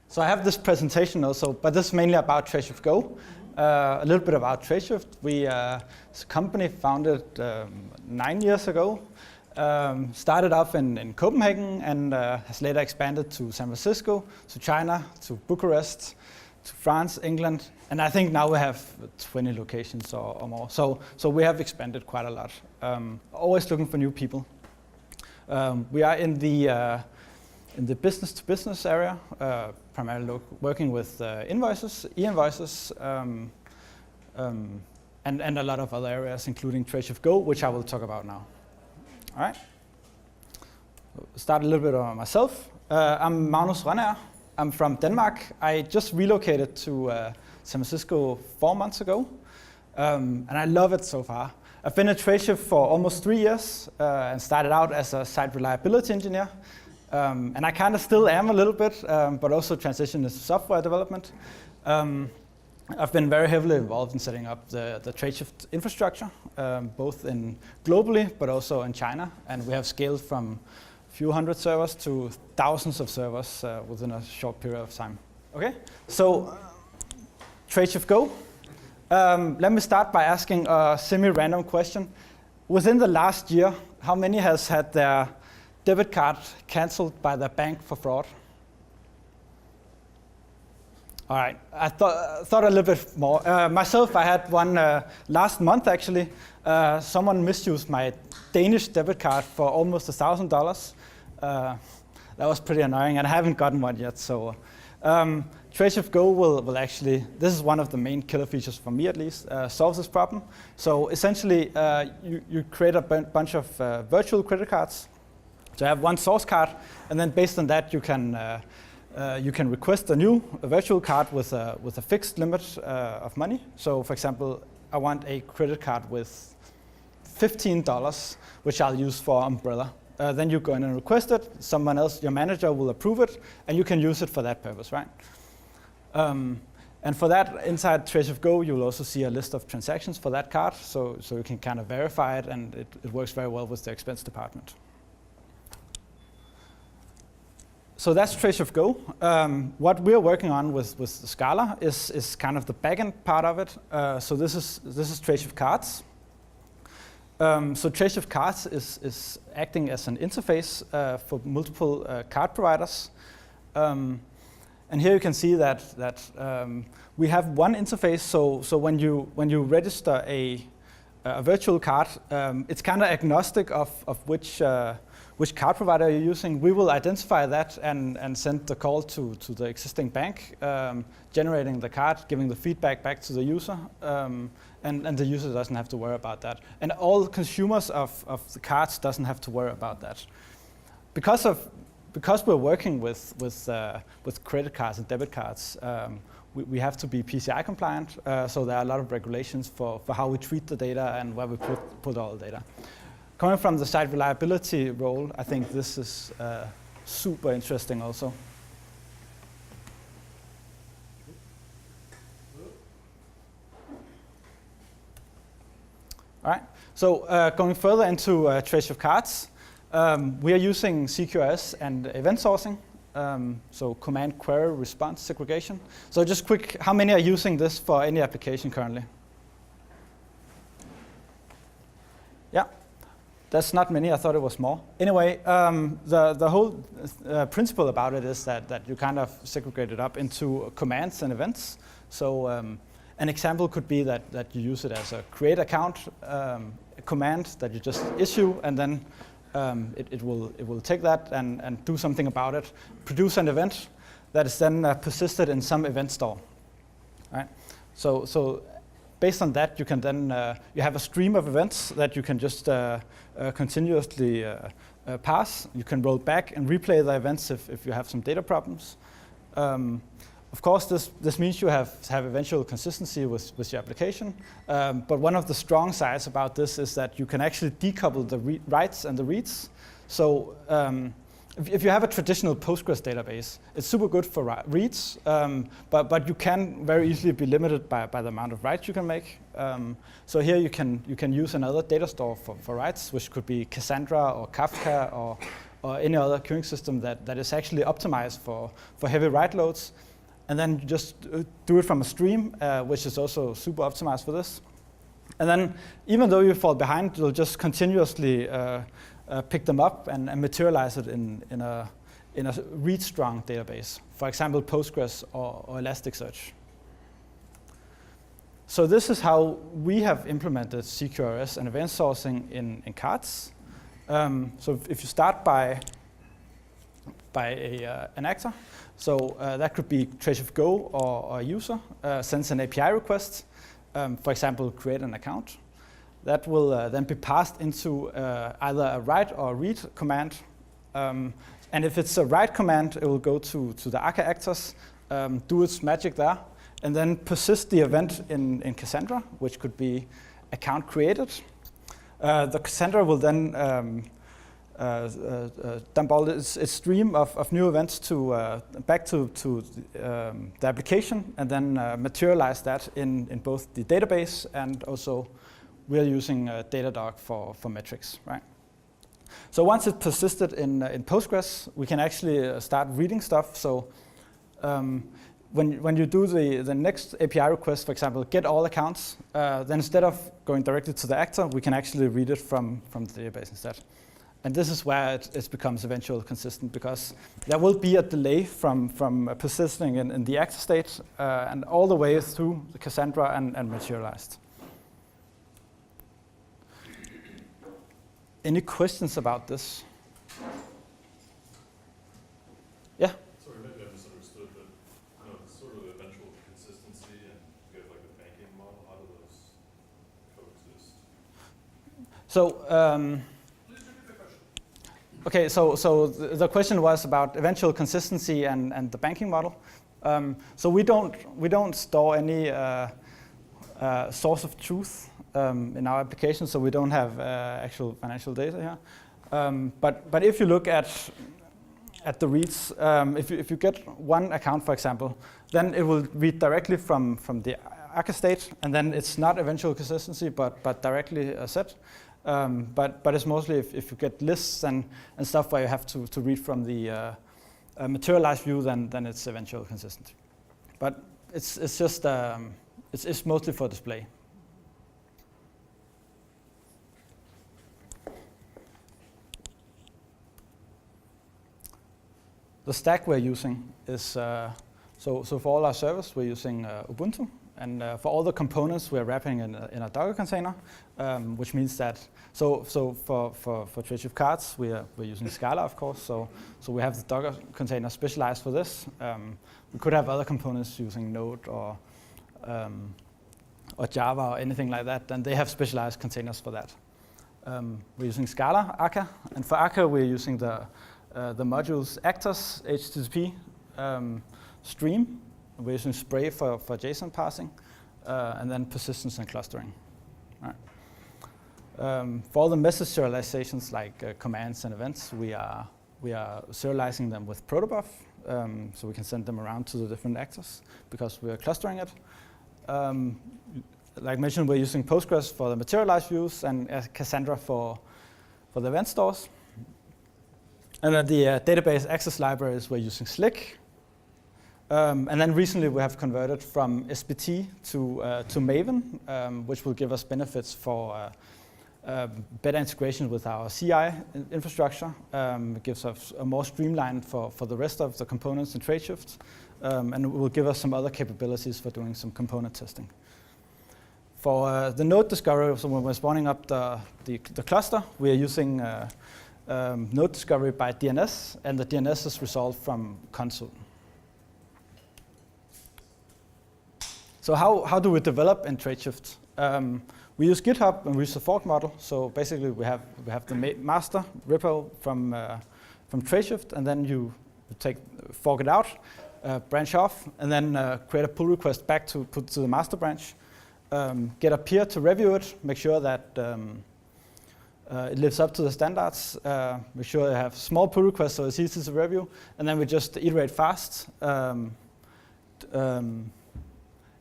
So I have this presentation also, but this is mainly about Tradeshift Go. A little bit about Tradeshift. It's a company founded 9 years ago. Started off in Copenhagen and has later expanded to San Francisco, to China, to Bucharest, to France, England, and I think now we have 20 locations or more. So we have expanded quite a lot. Always looking for new people. We are in the business-to-business area, primarily working with invoices, e-invoices, and a lot of other areas, including Tradeshift Go, which I will talk about now. All right. Start a little bit on myself. I'm Magnus Rønager. I'm from Denmark. I just relocated to San Francisco 4 months ago, and I love it so far. I've been at Tradeshift for almost 3 years and started out as a site reliability engineer. And I kind of still am a little bit, but also transitioned into software development. I've been very heavily involved in setting up the Tradeshift infrastructure, both globally, but also in China. And we have scaled from a few hundred servers to thousands of servers within a short period of time. Okay, so Tradeshift Go. Let me start by asking a semi-random question. Within the last year, how many has had their debit card cancelled by the bank for fraud? All right, I thought a little bit more. Myself, I had one last month actually. Someone misused my Danish debit card for almost $1,000. That was pretty annoying, and I haven't gotten one yet. So Tradeshift Go will actually, this is one of the main killer features for me at least, solve this problem. So essentially, you create a bunch of virtual credit cards. So I have one source card, and then based on that, you can request a virtual card with a fixed limit of money. So, for example, I want a credit card with $15, which I'll use for umbrella. Then you go in and request it. Someone else, your manager, will approve it, and you can use it for that purpose, right? And for that, inside Tradeshift Go, you will also see a list of transactions for that card, so you can kind of verify it, and it works very well with the expense department. So that's Tradeshift Go. What we're working on with Scala is kind of the backend part of it. So this is Tradeshift Cards. So Tradeshift Cards is acting as an interface for multiple card providers. And here you can see that we have one interface. So when you register a virtual card, it's kind of agnostic of which card provider you're using. We will identify that and send the call to the existing bank, generating the card, giving the feedback back to the user, and the user doesn't have to worry about that. And all consumers of the cards doesn't have to worry about that. Because we're working with credit cards and debit cards, we have to be PCI compliant, so there are a lot of regulations for how we treat the data and where we put all the data. Coming from the site reliability role, I think this is super interesting also. All right, so going further into Tradeshift Cards, we are using CQRS and event sourcing, so command query response segregation. So just quick, how many are using this for any application currently? Yeah. That's not many, I thought it was more. Anyway, the whole principle about it is that you kind of segregate it up into commands and events. So an example could be that you use it as a create account command that you just issue, and then it will take that and do something about it, produce an event that is then persisted in some event store. Right? So based on that, you can then you have a stream of events that you can just continuously pass. You can roll back and replay the events if you have some data problems. Of course, this means you have eventual consistency with your application. But one of the strong sides about this is that you can actually decouple the writes and the reads. So if you have a traditional Postgres database, it's super good for reads, but you can very easily be limited by the amount of writes you can make. So here you can use another data store for writes, which could be Cassandra or Kafka or or any other queuing system that is actually optimized for heavy write loads. And then you just do it from a stream, which is also super optimized for this. And then even though you fall behind, you'll just continuously pick them up and materialize it in a read-strong database. For example, Postgres or Elasticsearch. So this is how we have implemented CQRS and event sourcing in cards. So if you start by an actor, so that could be Tradeshift Go or a user sends an API request, for example, create an account. That will then be passed into either a write or a read command. And if it's a write command, it will go to the Akka actors, do its magic there, and then persist the event in Cassandra, which could be account created. The Cassandra will then dump all its stream of new events back to the application, and then materialize that in both the database, and also we're using Datadog for metrics, right? So once it's persisted in Postgres, we can actually start reading stuff. So when you do the next API request, for example, get all accounts, then instead of going directly to the actor, we can actually read it from the database instead. And this is where it becomes eventually consistent, because there will be a delay from persisting in the actor state and all the way through the Cassandra and materialized. Any questions about this? Yeah? Sorry, maybe I misunderstood, but sort of eventual consistency and you have like a banking model, how do those coexist? So, Please repeat the question. okay, so the question was about eventual consistency and the banking model. So we don't store any source of truth in our application, so we don't have actual financial data here. But if you look at the reads, if you get one account, for example, then it will read directly from the Akka state, and then it's not eventual consistency, but directly set. But it's mostly if you get lists and stuff where you have to read from the materialized view, then it's eventual consistent. But it's just it's mostly for display. The stack we're using is, so for all our servers, we're using Ubuntu. And for all the components, we're wrapping in a Docker container, which means that, so for Tradeshift cards, we're using Scala, of course. So we have the Docker container specialized for this. We could have other components using Node or Java or anything like that, and they have specialized containers for that. We're using Scala, Akka, and for Akka, we're using the modules actors, HTTP, stream. We're using Spray for JSON parsing, and then persistence and clustering. All right. For all the message serializations like commands and events, we are serializing them with protobuf, so we can send them around to the different actors because we are clustering it. Like mentioned, we're using Postgres for the materialized views and Cassandra for the event stores. And then the database access libraries, we're using Slick. And then recently we have converted from SBT to Maven, which will give us benefits for better integration with our CI infrastructure. It gives us a more streamlined for the rest of the components in Tradeshift, and it will give us some other capabilities for doing some component testing. For the node discovery, so when we're spawning up the cluster, we are using node discovery by DNS, and the DNS is resolved from console. So how do we develop in Tradeshift? We use GitHub and we use the fork model. So basically we have the master repo from Tradeshift, and then you fork it out, branch off, and then create a pull request back to put to the master branch. Get a peer to review it, make sure that it lives up to the standards, make sure they have small pull requests so it's easy to review, and then we just iterate fast.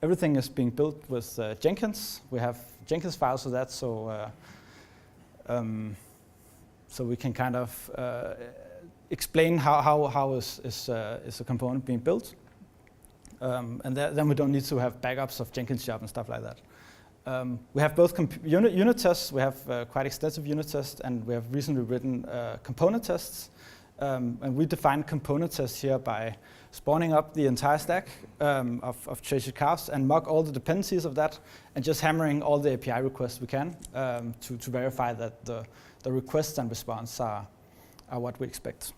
Everything is being built with Jenkins. We have Jenkins files for that, so we can kind of explain how is a component being built. And then we don't need to have backups of Jenkins job and stuff like that. We have both unit tests. We have quite extensive unit tests, and we have recently written component tests. And we define component tests here by spawning up the entire stack of Tradeshift cards and mock all the dependencies of that, and just hammering all the API requests we can to verify that the requests and response are what we expect.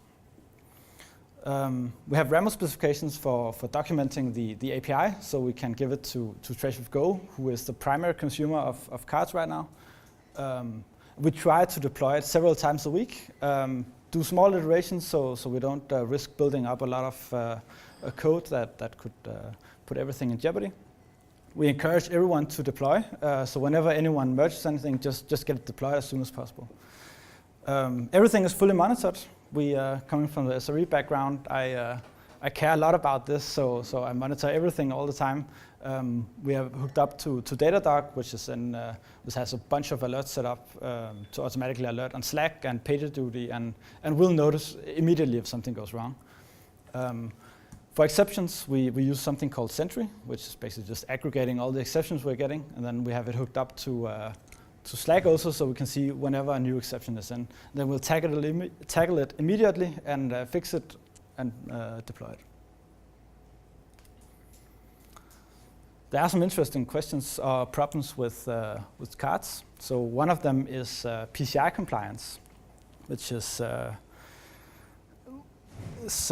We have RAML specifications for documenting the API, so we can give it to Tradeshift Go, who is the primary consumer of cards right now. We try to deploy it several times a week, do small iterations so we don't risk building up a lot of code that could put everything in jeopardy. We encourage everyone to deploy, so whenever anyone merges anything, just get it deployed as soon as possible. Everything is fully monitored. We, coming from the SRE background, I care a lot about this, so I monitor everything all the time. We have hooked up to Datadog, which has a bunch of alerts set up to automatically alert on Slack and PagerDuty, and we'll notice immediately if something goes wrong. For exceptions, we use something called Sentry, which is basically just aggregating all the exceptions we're getting, and then we have it hooked up to Slack also, so we can see whenever a new exception is in. Then we'll tackle it immediately and fix it and deploy it. There are some interesting questions or problems with cards. So one of them is PCI compliance, which is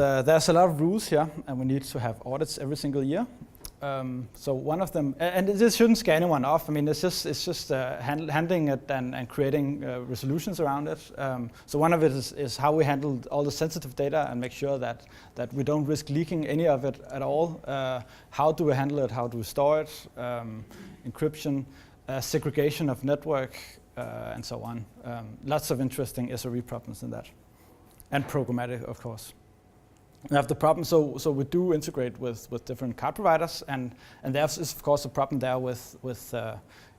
there's a lot of rules here, and we need to have audits every single year. So one of them, and this shouldn't scare anyone off. I mean, it's just handling it and creating resolutions around it. So one of it is how we handle all the sensitive data and make sure that we don't risk leaking any of it at all. How do we handle it? How do we store it? Encryption, segregation of network, and so on. Lots of interesting SRE problems in that, and programmatic, of course. We have the problem, so we do integrate with different card providers, and there's of course a problem there with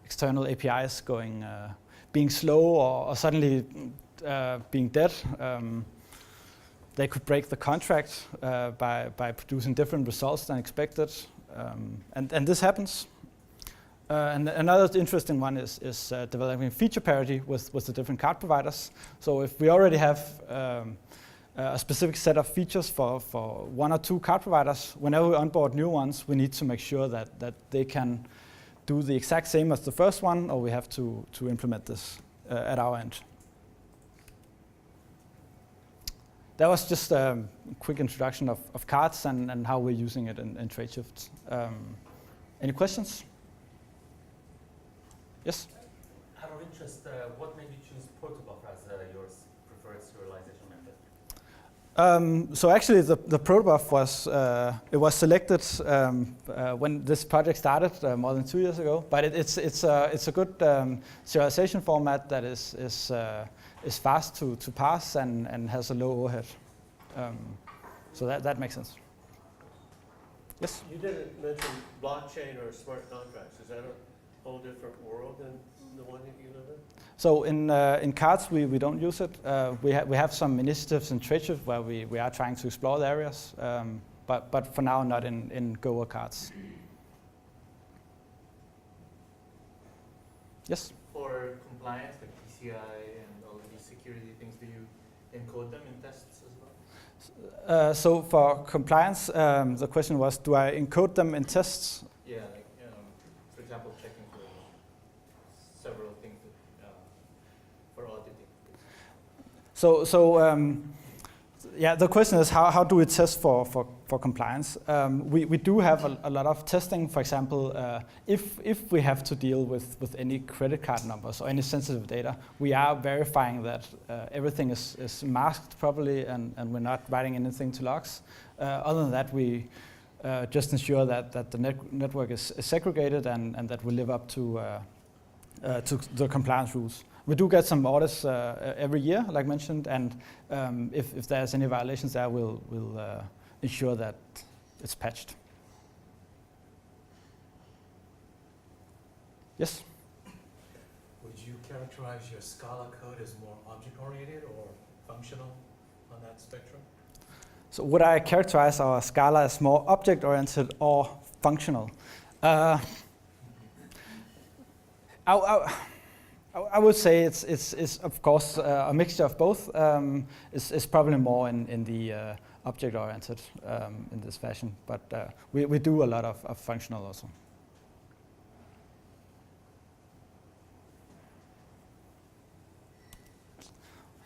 external APIs being slow or suddenly being dead. They could break the contract by producing different results than expected, and this happens. And another interesting one is developing feature parity with the different card providers. So if we already have a specific set of features for one or two card providers, whenever we onboard new ones, we need to make sure that they can do the exact same as the first one, or we have to implement this at our end. That was just a quick introduction of cards and how we're using it in Tradeshift. Any questions? Yes? Out of interest, what made you choose protobuf as your preferred serialization method? So actually, the protobuf was selected when this project started more than 2 years ago. But it's a good serialization format that is fast to pass and has a low overhead. So that makes sense. Yes. You didn't mention blockchain or smart contracts. Is that a whole different world than the one that you live in? So in cards, we don't use it. We have some initiatives in Tradeshift where we are trying to explore the areas, but for now not in Go or cards. Yes? For compliance, like PCI and all of these security things, do you encode them in tests as well? So for compliance, the question was, do I encode them in tests? Yeah, like for example, checking for several things for auditing. Yeah, the question is how do we test for compliance? We do have a lot of testing. For example, if we have to deal with any credit card numbers or any sensitive data, we are verifying that everything is masked properly and we're not writing anything to logs. Other than that, we just ensure that the network is segregated and that we live up to the compliance rules. We do get some audits every year, like mentioned, and if there's any violations there, we'll ensure that it's patched. Yes? Would you characterize your Scala code as more object-oriented or functional on that spectrum? So would I characterize our Scala as more object-oriented or functional? I would say it's of course a mixture of both. It's probably more in the object-oriented in this fashion, but we do a lot of functional also.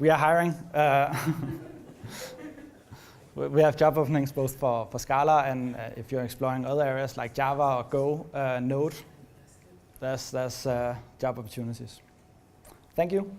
We are hiring. We have job openings both for Scala and if you're exploring other areas like Java or Go, Node, there's job opportunities. Thank you.